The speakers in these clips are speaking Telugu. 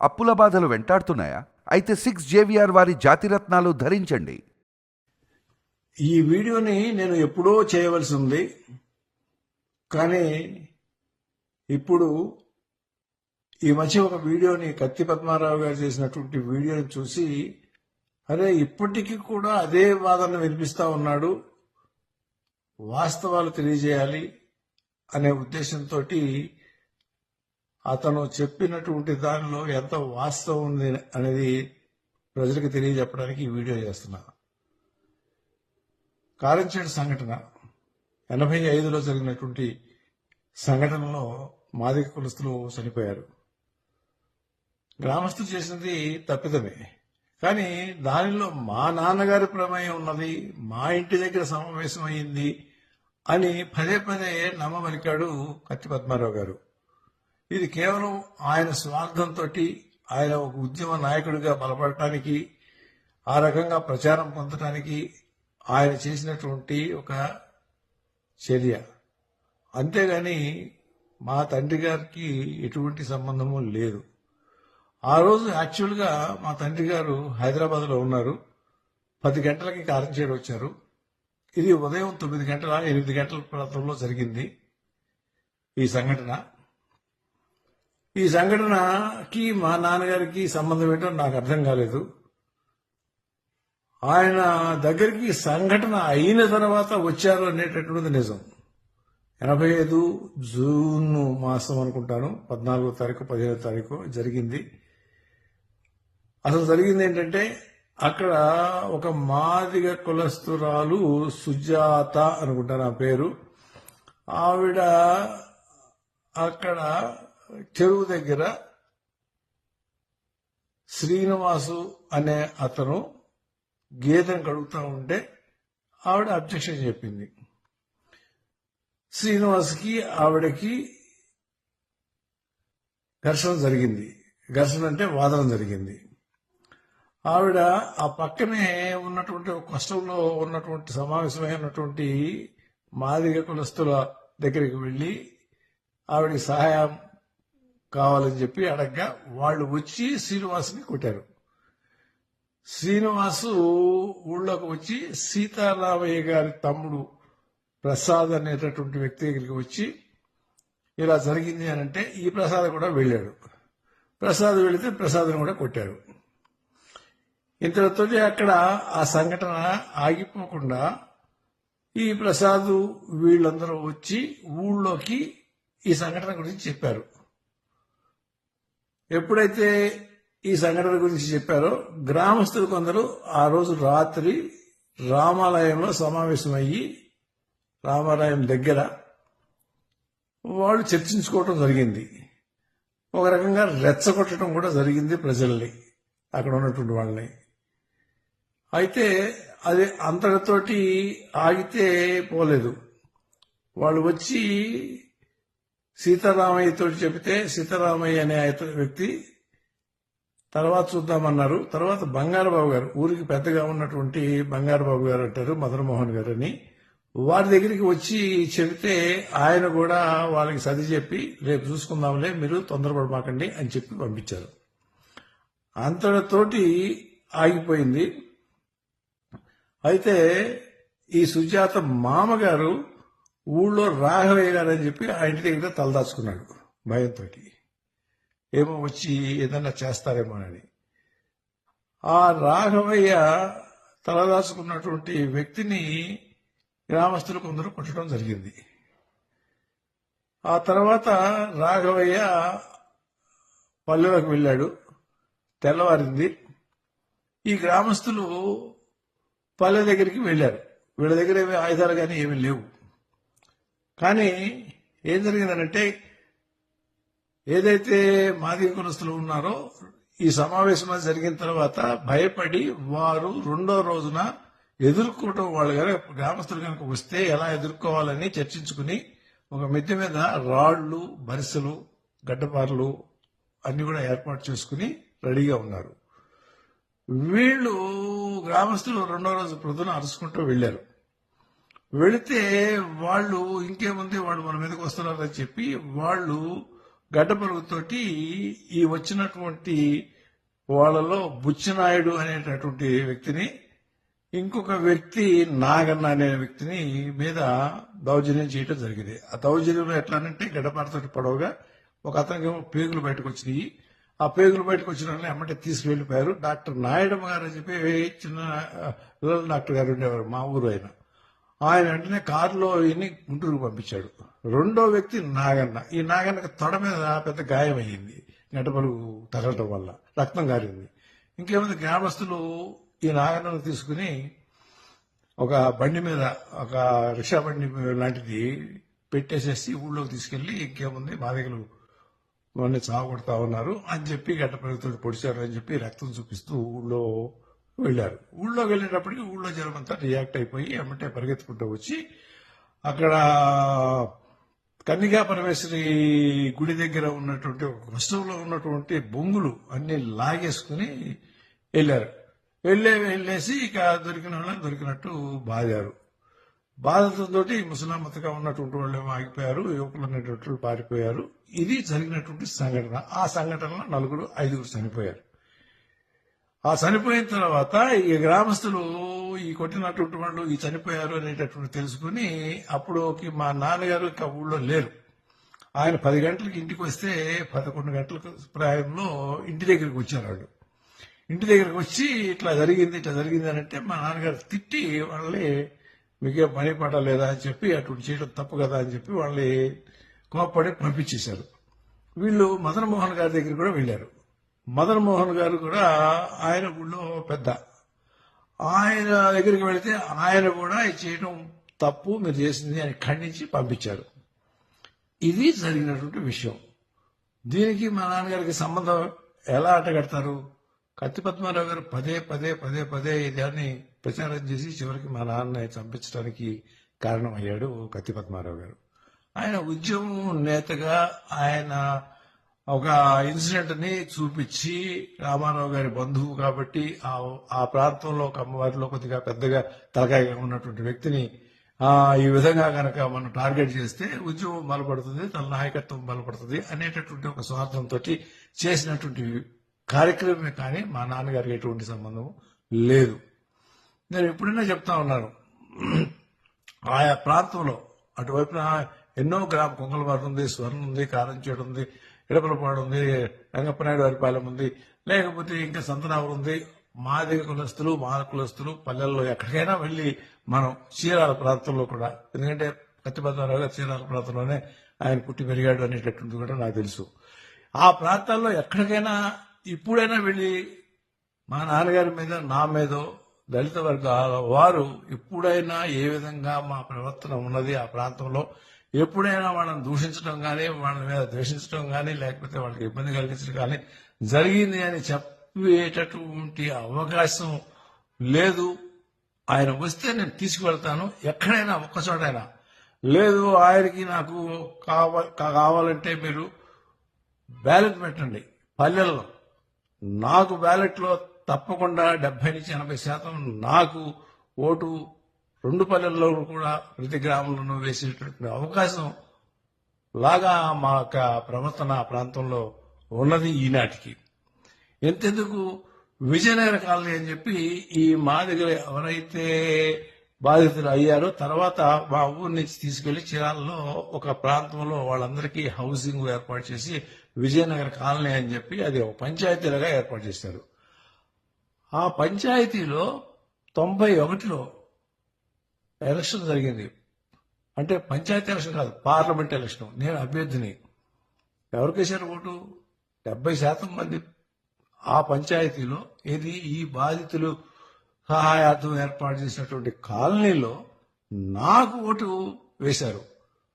అప్పుల బాధలు వెంటాడుతున్నాయా? అయితే 6 JVR వారి జాతిరత్నాలు ధరించండి. ఈ వీడియోని నేను ఎప్పుడో చేయవలసి ఉంది, కానీ ఇప్పుడు ఈ మధ్య ఒక వీడియోని కత్తి పద్మారావు గారు చేసినటువంటి వీడియోని చూసి, అరే ఇప్పటికీ కూడా అదే వాదన వినిపిస్తా ఉన్నాడు, వాస్తవాలు తెలియజేయాలి అనే ఉద్దేశంతో అతను చెప్పినటువంటి దానిలో ఎంత వాస్తవం ఉంది అనేది ప్రజలకు తెలియజెప్పడానికి ఈ వీడియో చేస్తున్నా. కారంచేడు సంఘటన 85లో జరిగినటువంటి సంఘటనలో మాదిగ కులస్తులు చనిపోయారు. గ్రామస్తులు చేసినది తప్పిదమే, కానీ దానిలో మా నాన్నగారి ప్రమేయం ఉన్నది, మా ఇంటి దగ్గర సమావేశం అయింది అని పదే పదే నమ్మబలికాడు కత్తి పద్మారావు గారు. ఇది కేవలం ఆయన స్వార్థంతో, ఆయన ఒక ఉద్యమ నాయకుడిగా బలపడటానికి, ఆ రకంగా ప్రచారం పొందటానికి ఆయన చేసినటువంటి ఒక చర్య. అంతేగాని మా తండ్రి గారికి ఎటువంటి సంబంధము లేదు. ఆ రోజు యాక్చువల్గా మా తండ్రి గారు హైదరాబాద్లో ఉన్నారు. 10 గంటలకి కారంచేడు వచ్చారు. ఇది ఉదయం 9 గంటల 8 గంటల ప్రాంతంలో జరిగింది ఈ సంఘటన. ఈ సంఘటనకి మా నాన్నగారికి సంబంధం ఏంటో నాకు అర్థం కాలేదు. ఆయన దగ్గరికి సంఘటన అయిన తర్వాత వచ్చారు అనేటటువంటిది నిజం. 85 జూన్ మాసం అనుకుంటాను, 14వ తారీఖు 15వ తారీఖు జరిగింది. అసలు జరిగింది ఏంటంటే, అక్కడ ఒక మాదిగ కులస్తురాలు సుజాత అనుకుంటాను ఆ పేరు, ఆవిడ అక్కడ చెరువు దగ్గర శ్రీనివాసు అనే అతను గేదెను కడుగుతూ ఉంటే ఆవిడ అబ్జెక్షన్ చెప్పింది. శ్రీనివాస్కి ఆవిడకి ఘర్షణ జరిగింది. ఘర్షణ అంటే వాదన జరిగింది. ఆవిడ ఆ పక్కనే ఉన్నటువంటి కష్టంలో ఉన్నటువంటి సమావేశమైనటువంటి మాదిగ కులస్తుల దగ్గరికి వెళ్లి ఆవిడకి సహాయం కావాలని చెప్పి అడగ్గా వాళ్ళు వచ్చి శ్రీనివాసుని కొట్టారు. శ్రీనివాసు ఊళ్ళోకి వచ్చి సీతారామయ్య గారి తమ్ముడు ప్రసాద్ అనేటటువంటి వ్యక్తి దగ్గరికి వచ్చి ఇలా జరిగింది అని అంటే ఈ ప్రసాద్ కూడా వెళ్ళాడు. ప్రసాద్ వెళితే ప్రసాద్ని కూడా కొట్టారు. ఇంతటితో అక్కడ ఆ సంఘటన ఆగిపోకుండా ఈ ప్రసాద్ వీళ్ళందరూ వచ్చి ఊళ్ళోకి ఈ సంఘటన గురించి చెప్పారు. ఎప్పుడైతే ఈ సంఘటన గురించి చెప్పారో గ్రామస్తులు కొందరు ఆ రోజు రాత్రి రామాలయంలో సమావేశమయ్యి, రామాలయం దగ్గర వాళ్ళు చర్చించుకోవటం జరిగింది. ఒక రకంగా రెచ్చగొట్టడం కూడా జరిగింది ప్రజల్ని, అక్కడ ఉన్నటువంటి వాళ్ళని. అయితే అది అంతటితోటి ఆగితే పోలేదు. వాళ్ళు వచ్చి సీతారామయ్యతో చెబితే సీతారామయ్య అనే వ్యక్తి తర్వాత చూద్దామన్నారు. తర్వాత బంగారబాబు గారు, ఊరికి పెద్దగా ఉన్నటువంటి బంగారబాబు గారు అంటారు, మదనమోహన్ గారు అని, వారి దగ్గరికి వచ్చి చెబితే ఆయన కూడా వాళ్ళకి సర్ది చెప్పి రేపు చూసుకుందాంలే, మీరు తొందరపడమాకండి అని చెప్పి పంపించారు. అంతటితోటి ఆగిపోయింది. అయితే ఈ సుజాత మామగారు ఊళ్ళో రాఘవయ్య గారు అని చెప్పి ఆ ఇంటి దగ్గర తలదాచుకున్నాడు భయంతో, ఏమో వచ్చి ఏదన్నా చేస్తారేమోనని. ఆ రాఘవయ్య తలదాచుకున్నటువంటి వ్యక్తిని గ్రామస్తులు కొందరు కొట్టడం జరిగింది. ఆ తర్వాత రాఘవయ్య పల్లెలోకి వెళ్ళాడు. తెల్లవారింది. ఈ గ్రామస్తులు పల్లె దగ్గరికి వెళ్ళారు. వీళ్ళ దగ్గర ఏమి ఆయుధాలు కానీ ఏమీ లేవు. కానీ ఏం జరిగిందనంటే, ఏదైతే మాదిగ కులస్తులు ఉన్నారో ఈ సమావేశం జరిగిన తర్వాత భయపడి వారు రెండో రోజున ఎదుర్కోవటం, వాళ్ళు కనుక గ్రామస్తులు కనుక వస్తే ఎలా ఎదుర్కోవాలని చర్చించుకుని ఒక మిద్దె మీద రాళ్లు, బరిసెలు, గడ్డపారలు అన్ని కూడా ఏర్పాటు చేసుకుని రెడీగా ఉన్నారు. వీళ్ళు గ్రామస్తులు రెండో రోజు ప్రొద్దున అరుచుకుంటూ వెళ్లారు. వెళితే వాళ్ళు ఇంకేముంది, వాళ్ళు మన మీదకి వస్తున్నారని చెప్పి వాళ్ళు గడ్డపరుగుతోటి ఈ వచ్చినటువంటి వాళ్ళలో బుచ్చినాయుడు అనేటటువంటి వ్యక్తిని, ఇంకొక వ్యక్తి నాగన్న అనే వ్యక్తిని మీద దౌర్జన్యం చేయడం జరిగింది. ఆ దౌర్జన్యంలో ఎట్లానంటే గడ్డపారతోటి పొడవుగా ఒక అతనికి పేగులు బయటకు వచ్చినాయి. ఆ పేగులు బయటకు వచ్చిన వాళ్ళని ఎమ్మటే తీసుకువెళ్లిపోయారు. డాక్టర్ నాయుడమ్మ గారు అని చెప్పి చిన్న పిల్లల డాక్టర్ గారు ఉండేవారు, మా ఊరు ఆయన వెంటనే కారులో ఈయన్ని గుంటూరుకు పంపించాడు. రెండో వ్యక్తి నాగన్న. ఈ నాగన్నకి తొడ మీద పెద్ద గాయం అయ్యింది, గడ్డపరుగు తగలటం వల్ల రక్తం కారింది. ఇంకేముంది, గ్రామస్తులు ఈ నాగన్నను తీసుకుని ఒక బండి మీద, ఒక రిక్షా బండి లాంటిది పెట్టేసేసి ఊళ్ళోకి తీసుకెళ్లి, ఇంకేముంది మా దగ్గర మొన్న చావగొడతా ఉన్నారు అని చెప్పి గడ్డపరుగుతో పొడిచారు అని చెప్పి రక్తం చూపిస్తూ ఊళ్ళో వెళ్లారు. ఊళ్ళోకి వెళ్ళేటప్పటికి ఊళ్ళో జనం అంతా రియాక్ట్ అయిపోయి ఎమ్మటే పరిగెత్తుకుంటూ వచ్చి అక్కడ కన్నికా పరమేశ్వరి గుడి దగ్గర ఉన్నటువంటి ఒక వస్తువులో ఉన్నటువంటి బొంగులు అన్ని లాగేసుకుని వెళ్ళారు. వెళ్ళేసి ఇక దొరికిన వాళ్ళని దొరికినట్టు బాధారు. బాధతో ముసలామతగా ఉన్నటువంటి వాళ్ళు ఆగిపోయారు, యువకులు అనేటువంటి పారిపోయారు. ఇది జరిగినటువంటి సంఘటన. ఆ సంఘటనలో 5 చనిపోయారు. ఆ చనిపోయిన తర్వాత ఈ గ్రామస్తులు ఈ కొట్టినటువంటి వాళ్ళు ఈ చనిపోయారు అనేటటువంటి తెలుసుకుని అప్పుడు మా నాన్నగారు ఇంకా ఊళ్ళో లేరు. ఆయన 10 గంటలకు ఇంటికి వస్తే 11 గంటలకు ప్రాయంలో ఇంటి దగ్గరికి వచ్చారు వాళ్ళు. ఇంటి దగ్గరకు వచ్చి ఇట్లా జరిగింది అని అంటే మా నాన్నగారు తిట్టి వాళ్ళని మీకేం పని పడలేదా అని చెప్పి, అటువంటి చేయడం తప్పు కదా అని చెప్పి వాళ్ళని కోప్పడి పంపించేశారు. వీళ్ళు మదన్ మోహన్ గారి దగ్గర కూడా వెళ్ళారు. మదన్ మోహన్ గారు కూడా ఆయన ఊళ్ళో పెద్ద. ఆయన దగ్గరికి వెళితే ఆయన కూడా ఇది చేయడం తప్పు, మీరు చేసింది అని ఖండించి పంపించారు. ఇది జరిగినటువంటి విషయం. దీనికి మా నాన్నగారికి సంబంధం ఎలా అడ్డగడతారు? కత్తి పద్మారావు గారు పదే దాన్ని ప్రచారం చేసి చివరికి మా నాన్నని చంపించడానికి కారణం అయ్యాడు కత్తి పద్మారావు గారు. ఆయన ఉద్యమం నేతగా ఆయన ఒక ఇన్సిడెంట్ ని చూపించి, రామారావు గారి బంధువు కాబట్టి ఆ ప్రాంతంలో ఒక అమ్మవారిలో కొద్దిగా పెద్దగా తలకాయగా ఉన్నటువంటి వ్యక్తిని ఈ విధంగా కనుక మనం టార్గెట్ చేస్తే ఉద్యమం బలపడుతుంది, తన నాయకత్వం బలపడుతుంది అనేటటువంటి ఒక స్వార్థంతో చేసినటువంటి కార్యక్రమమే కానీ మా నాన్నగారికి ఎటువంటి సంబంధం లేదు. నేను ఎప్పుడైనా చెప్తా ఉన్నాను, ఆయా ప్రాంతంలో అటువైపున ఎన్నో కొంగలవారు ఉంది, స్వర్ణ ఉంది, కారంచేడు ఉంది, ఇడపలపాడు ఉంది, రంగప్పనాయుడు వారిపాలెం ఉంది, లేకపోతే ఇంకా సంతనావరం ఉంది. మా దగ్గర కులస్తులు పల్లెల్లో ఎక్కడికైనా వెళ్ళి మనం చీరాల ప్రాంతంలో కూడా, ఎందుకంటే కత్తిపద్మారావు గారు చీరాల ప్రాంతంలోనే ఆయన పుట్టి పెరిగాడు అనేటటువంటి కూడా నాకు తెలుసు. ఆ ప్రాంతాల్లో ఎక్కడికైనా ఇప్పుడైనా వెళ్ళి మా నాన్నగారి మీద, నా మీదో, దళిత వర్గాల వారు ఎప్పుడైనా ఏ విధంగా మా ప్రవర్తన ఉన్నది ఆ ప్రాంతంలో, ఎప్పుడైనా వాళ్ళని దూషించడం కానీ, వాళ్ళ మీద ద్వేషించడం కానీ, లేకపోతే వాళ్ళకి ఇబ్బంది కలిగించడం కానీ జరిగింది అని చెప్పేటటువంటి అవకాశం లేదు. ఆయన వస్తే నేను తీసుకువెళ్తాను, ఎక్కడైనా ఒక్కచోటైనా. లేదు ఆయనకి నాకు కావాలంటే మీరు బ్యాలెట్ పెట్టండి పల్లెల్లో, నాకు బ్యాలెట్లో తప్పకుండా 70-80% నాకు ఓటు 2 పల్లెల్లో కూడా ప్రతి గ్రామంలోనూ వేసేటటువంటి అవకాశం లాగా మా యొక్క ప్రవర్తన ప్రాంతంలో ఉన్నది ఈనాటికి. ఎంతెందుకు విజయనగర కాలనీ అని చెప్పి ఈ మా దగ్గర ఎవరైతే బాధితులు అయ్యారో తర్వాత మా ఊరి నుంచి తీసుకెళ్లి చీరాలలో ఒక ప్రాంతంలో వాళ్ళందరికీ హౌసింగ్ ఏర్పాటు చేసి విజయనగర కాలనీ అని చెప్పి అది ఒక పంచాయతీలుగా ఏర్పాటు చేశారు. ఆ పంచాయతీలో 91లో ఎలక్షన్ జరిగింది. అంటే పంచాయతీ ఎలక్షన్ కాదు, పార్లమెంట్ ఎలక్షన్. నేను అభ్యర్థిని. ఎవరికేశారు ఓటు? 70% మంది ఆ పంచాయతీలో, ఇది ఈ బాధితులు సహాయార్థం ఏర్పాటు చేసినటువంటి కాలనీలో నాకు ఓటు వేశారు.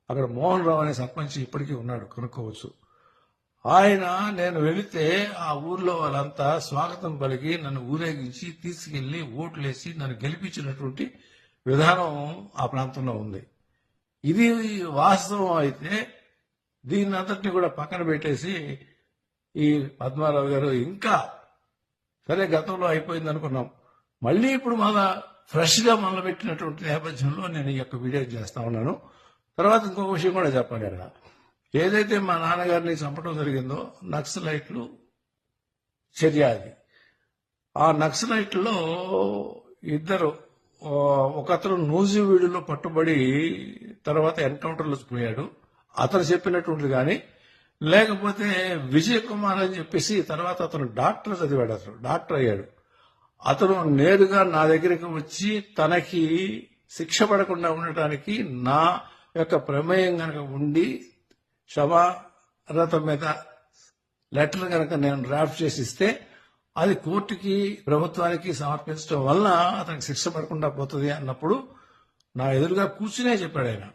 అక్కడ మోహన్ రావు అనే సర్పంచ్ ఇప్పటికీ ఉన్నాడు, కనుక్కోవచ్చు. ఆయన నేను వెళితే ఆ ఊర్లో వాళ్ళంతా స్వాగతం పలికి నన్ను ఊరేగించి తీసుకెళ్లి ఓట్లేసి నన్ను గెలిపించినటువంటి విధానం ఆ ప్రాంతంలో ఉంది. ఇది వాస్తవం అయితే దీన్ని అంతటిని కూడా పక్కన పెట్టేసి ఈ పద్మారావు గారు ఇంకా సరే గతంలో అయిపోయింది అనుకున్నాం, మళ్ళీ ఇప్పుడు మళ్ళా ఫ్రెష్ గా మొదలుపెట్టినటువంటి నేపథ్యంలో నేను ఈ యొక్క వీడియో చేస్తా ఉన్నాను. తర్వాత ఇంకొక విషయం కూడా చెప్పాలి. ఏదైతే మా నాన్నగారిని చంపడం జరిగిందో నక్సలైట్లు చర్య అది. ఆ నక్సలైట్లో ఇద్దరు, ఒకతను నూజివీడులో పట్టుబడి తర్వాత ఎన్కౌంటర్లో పోయాడు, అతను చెప్పినటువంటిది కానీ, లేకపోతే విజయ్ కుమార్ అని చెప్పేసి తర్వాత అతను డాక్టర్ చదివాడు, అతను డాక్టర్ అయ్యాడు. అతను నేరుగా నా దగ్గరికి వచ్చి తనకి శిక్ష పడకుండా ఉండటానికి నా యొక్క ప్రమేయం గనక ఉండి క్షమారథం మీద లెటర్ కనుక నేను డ్రాఫ్ట్ చేసి ఇస్తే అది కోర్టుకి ప్రభుత్వానికి సమర్పించడం వల్ల అతనికి శిక్ష పడకుండా పోతుంది అన్నప్పుడు నా ఎదురుగా కూర్చునే చెప్పాడు ఆయన.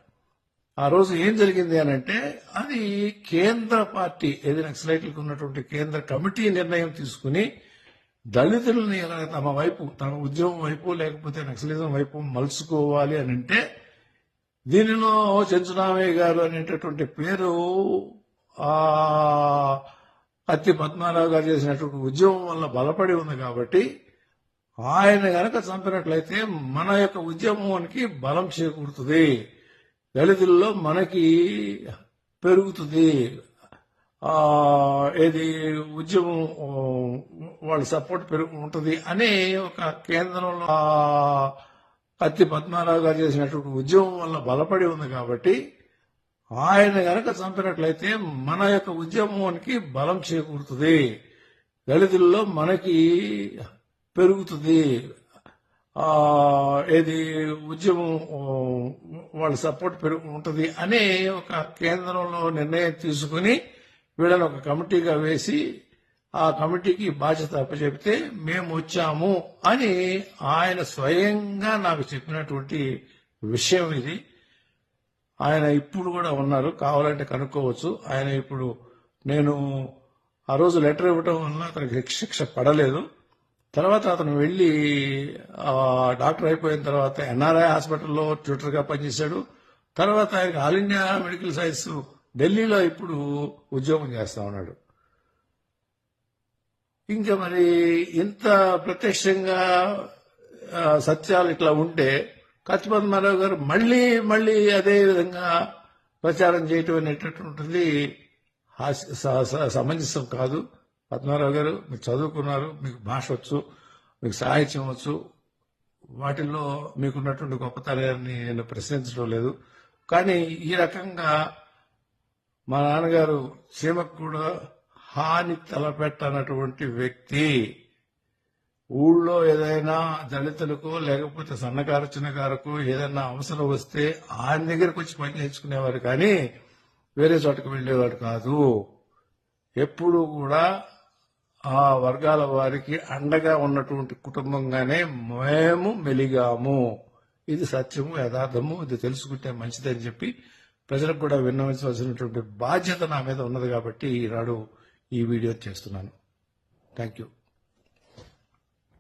ఆ రోజు ఏం జరిగింది అని అంటే, అది కేంద్ర పార్టీ, ఏది నక్సలైట్లకు ఉన్నటువంటి కేంద్ర కమిటీ నిర్ణయం తీసుకుని దళితులని తమ వైపు, తమ ఉద్యమం వైపు లేకపోతే నక్సలిజం వైపు మలుచుకోవాలి అని అంటే, దీనిలో చెంచురామయ్య గారు అనేటటువంటి పేరు కత్తి పద్మారావు గారు చేసినటువంటి ఉద్యమం వల్ల బలపడి ఉంది కాబట్టి ఆయన గనక చంపినట్లయితే మన యొక్క ఉద్యమానికి బలం చేకూరుతుంది, దళితుల్లో మనకి పెరుగుతుంది, ఏది ఉద్యమం వాళ్ళ సపోర్ట్ ఉంటుంది అనే ఒక కేంద్రంలో కత్తి పద్మారావు గారు చేసినటువంటి ఉద్యమం వల్ల బలపడి ఉంది కాబట్టి ఆయన గనక చంపినట్లయితే మన యొక్క ఉద్యమానికి బలం చేకూరుతుంది, దళితుల్లో మనకి పెరుగుతుంది, ఏది ఉద్యమం వాళ్ళ సపోర్ట్ ఉంటుంది అనే ఒక కేంద్రంలో నిర్ణయం తీసుకుని వీళ్ళని ఒక కమిటీగా వేసి ఆ కమిటీకి బాధ్యత అప్పచెప్తే మేము వచ్చాము అని ఆయన స్వయంగా నాకు చెప్పినటువంటి విషయం ఇది. ఆయన ఇప్పుడు కూడా ఉన్నారు, కావాలంటే కనుక్కోవచ్చు. ఆయన ఇప్పుడు, నేను ఆ రోజు లెటర్ ఇవ్వటం వల్ల అతనికి శిక్ష పడలేదు. తర్వాత అతను వెళ్లి డాక్టర్ అయిపోయిన తర్వాత ఎన్ఆర్ఐ హాస్పిటల్లో ట్యూటర్గా పనిచేశాడు. తర్వాత ఆయనకి ఆల్ ఇండియా మెడికల్ సైన్స్ ఢిల్లీలో ఇప్పుడు ఉద్యోగం చేస్తా ఉన్నాడు. ఇంకా మరి ఇంత ప్రత్యక్షంగా సత్యాలు ఇట్లా ఉంటే కత్తి పద్మారావు గారు మళ్ళీ అదే విధంగా ప్రచారం చేయటం అనేటటువంటిది సమంజసం కాదు. పద్మారావు గారు, మీరు చదువుకున్నారు, మీకు భాష వచ్చు, మీకు సాహిత్యం వచ్చు, వాటిల్లో మీకున్నటువంటి గొప్పతనాన్ని నేను ప్రశ్నించడం లేదు. కానీ ఈ రకంగా మా నాన్నగారు సీమకు కూడా హాని తలపెట్టనటువంటి వ్యక్తి. ఊళ్ళో ఏదైనా దళితులకు లేకపోతే సన్నకారు చిన్నకారుకు ఏదైనా అవసరం వస్తే ఆయన దగ్గరకు వచ్చి పని చేయించుకునేవారు కానీ వేరే చోటకు వెళ్లేవాడు కాదు. ఎప్పుడు కూడా ఆ వర్గాల వారికి అండగా ఉన్నటువంటి కుటుంబంగానే మేము మెలిగాము. ఇది సత్యము, యథార్థము, ఇది తెలుసుకుంటే మంచిదని చెప్పి ప్రజలకు కూడా విన్నవించవలసినటువంటి బాధ్యత నా మీద ఉన్నది కాబట్టి ఈనాడు ఈ వీడియో చేస్తున్నాను. Thank you.